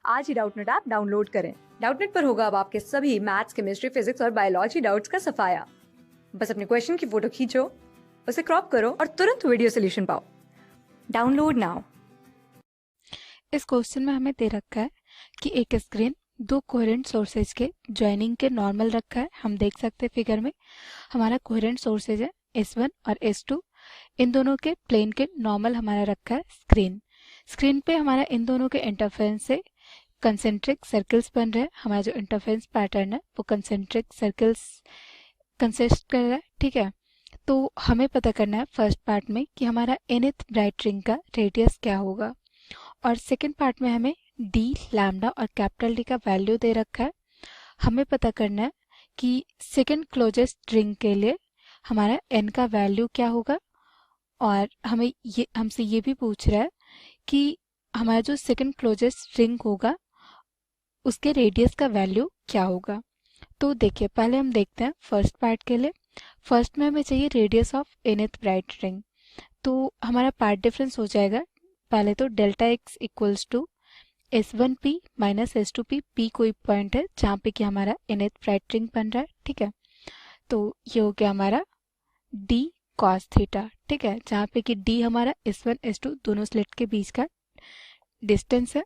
आज ही Doubtnut app download करें। Doubtnut पर होगा अब आपके सभी मैथ्स, केमिस्ट्री, फिजिक्स और बायोलॉजी डाउट्स का सफाया। बस अपने क्वेश्चन की फोटो खींचो, उसे क्रॉप करो और तुरंत वीडियो सोल्यूशन पाओ। Download now. इस क्वेश्चन में हमें दे रखा है कि एक स्क्रीन दो कोहेरेंट सोर्सेज के ज्वाइनिंग के नॉर्मल रखा है। हम देख सकते हैं फिगर में हमारा कोहेरेंट सोर्सेज है S1 और S2। इन दोनों के प्लेन के नॉर्मल हमारा रखा है स्क्रीन पे हमारा इन दोनों के इंटरफेरेंस से कंसेंट्रिक सर्कल्स बन रहे हैं। हमारा जो इंटरफेरेंस पैटर्न है वो कंसेंट्रिक सर्कल्स कंसिस्ट कर रहा है, ठीक है। तो हमें पता करना है फर्स्ट पार्ट में कि हमारा nth ब्राइट रिंग का रेडियस क्या होगा, और सेकेंड पार्ट में हमें डी, लैम्डा और कैपिटल डी का वैल्यू दे रखा है। हमें पता करना है कि सेकेंड क्लोजेस्ट रिंग के लिए हमारा n का वैल्यू क्या होगा, और हमें ये हमसे ये भी पूछ रहा है कि हमारा जो सेकेंड क्लोजेस्ट रिंग होगा उसके रेडियस का वैल्यू क्या होगा। तो देखिए पहले हम देखते हैं फर्स्ट पार्ट के लिए। फर्स्ट में हमें चाहिए radius of nth bright ring. तो हमारा पार्ट डिफरेंस हो जाएगा पहले तो delta x equals to S1p minus S2p। p कोई पॉइंट है जहाँ पे कि हमारा nth ब्राइट रिंग बन रहा है, ठीक है। तो ये हो गया हमारा d cos थीटा, ठीक है, जहाँ पे कि d हमारा S1 S2 दोनों स्लिट के बीच का डिस्टेंस है।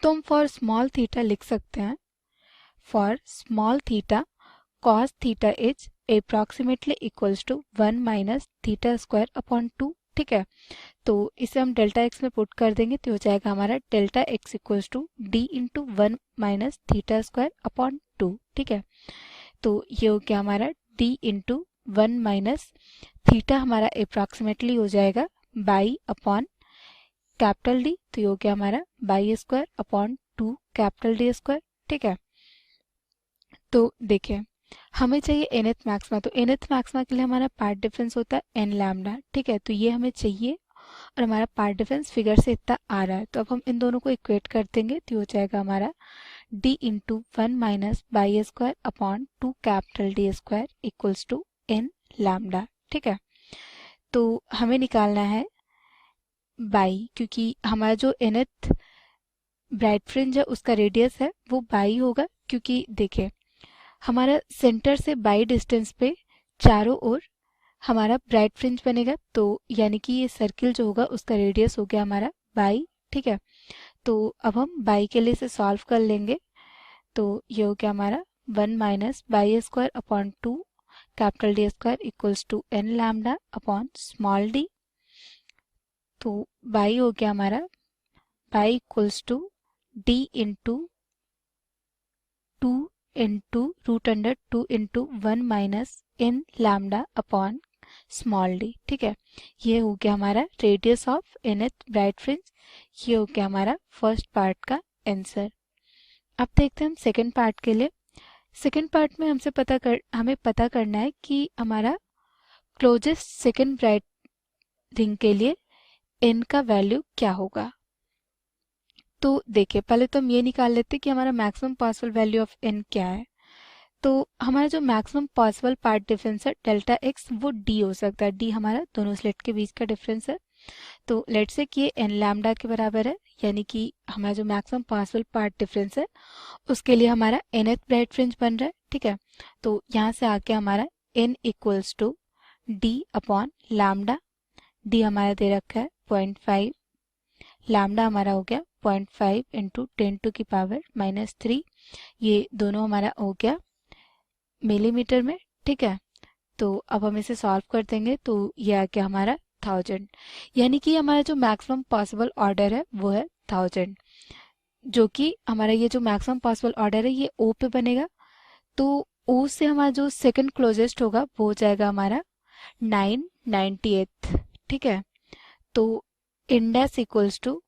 तो हम फॉर स्मॉल थीटा लिख सकते हैं, for small theta cos theta is approximately equals to 1 minus theta square upon 2, ठीक है। तो इसे हम डेल्टा एक्स में पुट कर देंगे तो हो जाएगा हमारा delta x equals to d into 1 minus theta square upon 2, ठीक है। तो ये हो गया हमारा डी इंटू 1 माइनस थीटा हमारा अप्रॉक्सीमेटली हो जाएगा बाई अपॉन कैपिटल डी, तो ये हो गया हमारा by square upon 2 capital D square, ठीक है। तो देखिए हमें चाहिए nth मैक्सिमा, तो nth मैक्सिमा के लिए हमारा पार्ट डिफरेंस होता है n लैम्डा, ठीक है। तो ये हमें चाहिए और हमारा पार्ट डिफरेंस फिगर से इतना आ रहा है, तो अब हम इन दोनों को इक्वेट कर देंगे तो हो जाएगा हमारा d into 1 minus y square upon 2 capital D square equals to n lambda, ठीक है। तो हमें निकालना है बाई, क्योंकि हमारा जो nth ब्राइट फ्रिंज है उसका रेडियस है वो बाई होगा, क्योंकि देखिए हमारा सेंटर से बाई डिस्टेंस पे चारों ओर हमारा ब्राइट फ्रिंज बनेगा, तो यानी कि ये सर्किल जो होगा उसका रेडियस हो गया हमारा बाई, ठीक है। तो अब हम बाई के लिए इसे सॉल्व कर लेंगे, तो ये हो गया हमारा 1 minus y square upon 2 capital D square equals to n lambda upon small d. तो बाई हो गया हमारा y equals to d into 2 into root under 2 into 1 minus n lambda upon small d, ठीक है। ये हो गया हमारा radius of nth bright fringe. ये हो गया हमारा फर्स्ट पार्ट का आंसर। अब देखते हैं हम सेकंड पार्ट के लिए। सेकंड पार्ट में हमें पता करना है कि हमारा क्लोजेस्ट सेकंड ब्राइट रिंग के लिए n का वैल्यू क्या होगा। तो देखिए पहले तो हम ये निकाल लेते हैं कि हमारा maximum possible value of n क्या है। तो हमारा जो मैक्सिमम पॉसिबल पार्ट डिफरेंस है डेल्टा एक्स वो डी हो सकता है। डी हमारा दोनों स्लिट के बीच का डिफरेंस है। तो लेट्स से कि ये एन लैम्डा के बराबर है, यानी कि हमारा जो मैक्सिमम पॉसिबल पार्ट डिफरेंस है उसके लिए हमारा nth ब्राइट फ्रिंज बन रहा है, ठीक है। तो यहाँ से आके हमारा n equals to d upon lambda. D हमारा दे रखा है 0.5, लैम्डा हमारा हो गया 0.5 इंटू 10 टू की पावर -3। ये दोनों हमारा हो गया मिलीमीटर में, ठीक है। तो अब हम इसे सॉल्व कर देंगे तो ये आ गया हमारा 1000, यानी कि हमारा जो मैक्सिमम पॉसिबल ऑर्डर है वो है 1000, जो कि हमारा ये जो मैक्सिमम पॉसिबल ऑर्डर है ये ओ पे बनेगा। तो ओ से हमारा जो सेकंड क्लोजेस्ट होगा वो हो जाएगा हमारा 998, ठीक है। तो index equals to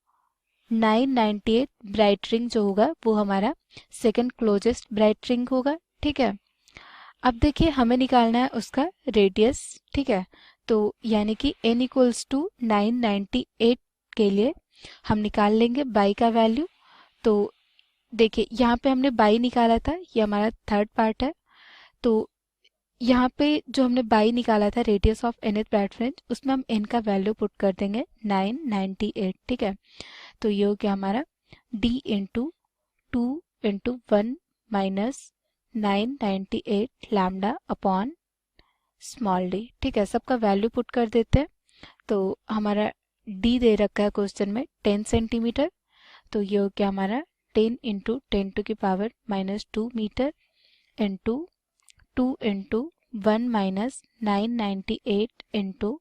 998 bright ring जो होगा वो हमारा सेकंड क्लोजेस्ट ब्राइट रिंग होगा, ठीक है। अब देखिए हमें निकालना है उसका रेडियस, ठीक है। तो यानी कि n इक्वल्स टू 998 के लिए हम निकाल लेंगे बाई का वैल्यू। तो देखिए यहाँ पे हमने बाई निकाला था, ये हमारा थर्ड पार्ट है। तो यहाँ पे जो हमने बाई निकाला था radius of nth bright fringe उसमें हम n का वैल्यू पुट कर देंगे 998, ठीक है। तो ये हो गया हमारा d into 2 into 1 minus 998 lambda upon small d. ठीक है, सबका वैल्यू पुट कर देते हैं। तो हमारा d दे रखा है क्वेश्चन में 10 सेंटीमीटर, तो ये हो गया हमारा 10 इंटू 10 टू की power minus 2 metre into 2 into 1 minus 998 into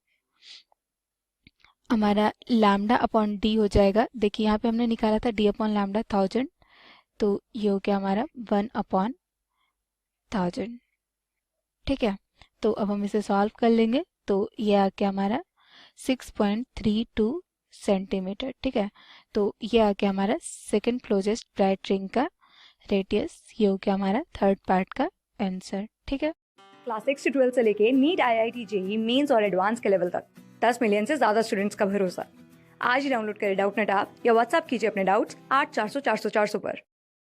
हमारा लैम्डा अपॉन डी हो जाएगा। देखिए यहाँ पे हमने निकाला था डी अपॉन लैम्डा 1000, तो ये हो गया हमारा 1 अपॉन 1000। ठीक है, तो अब हम इसे सॉल्व कर लेंगे, तो ये आ गया हमारा 6.32 सेंटीमीटर। ठीक है, तो ये आ गया हमारा सेकंड क्लोजेस्ट ब्राइट रिंग का रेडियस। ये हो गया हमारा थर्ड पार्ट का आंसर। ठीक है, क्लास 6 से 12 से लेके नीट, IIT, जेई मेंस और एडवांस के लेवल तक 10 मिलियन से ज्यादा स्टूडेंट्स का भरोसा। आज ही डाउनलोड करें डाउटनेट ऐप या व्हाट्सएप कीजिए अपने डाउट्स 8400 400 400 पर।